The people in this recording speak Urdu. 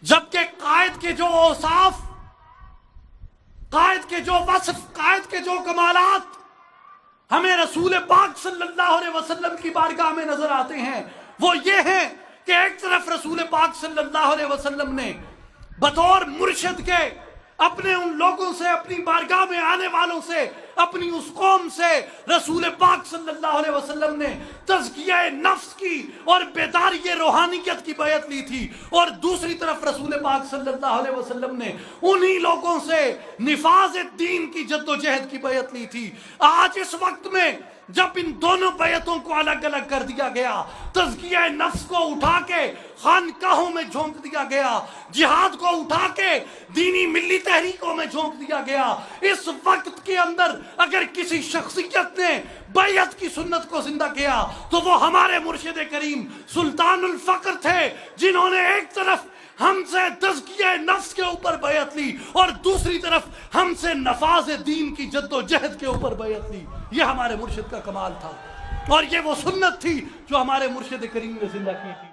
جبکہ قائد کے جو اوصاف، قائد کے جو وصف، قائد کے جو کمالات ہمیں رسول پاک صلی اللہ علیہ وسلم کی بارگاہ میں نظر آتے ہیں، وہ یہ ہیں کہ ایک طرف رسول پاک صلی اللہ علیہ وسلم نے بطور مرشد کے اپنے ان لوگوں سے، اپنی بارگاہ میں آنے والوں سے، اپنی اس قوم سے رسول پاک صلی اللہ علیہ وسلم نے تزکیہ نفس کی اور بیداری روحانیت کی بیعت لی تھی، اور دوسری طرف رسول پاک صلی اللہ علیہ وسلم نے انہی لوگوں سے نفاذ دین کی جد و جہد کی بیعت لی تھی۔ آج اس وقت میں جب ان دونوں بیعتوں کو الگ الگ کر دیا گیا، تزکیہ نفس کو اٹھا کے خانقاہوں میں جھونک دیا گیا، جہاد کو اٹھا کے دینی ملی تحریکوں میں جھونک دیا گیا، اس وقت کے اندر اگر کسی شخصیت نے بیعت کی سنت کو زندہ کیا تو وہ ہمارے مرشد کریم سلطان الفقر تھے، جنہوں نے ایک طرف ہم سے تزکیہ نفس کے اوپر بیعت لی اور دوسری طرف ہم سے نفاذ دین کی جد و جہد کے اوپر بیعت لی۔ یہ ہمارے مرشد کا کمال تھا، اور یہ وہ سنت تھی جو ہمارے مرشد کریم نے زندہ کی تھی۔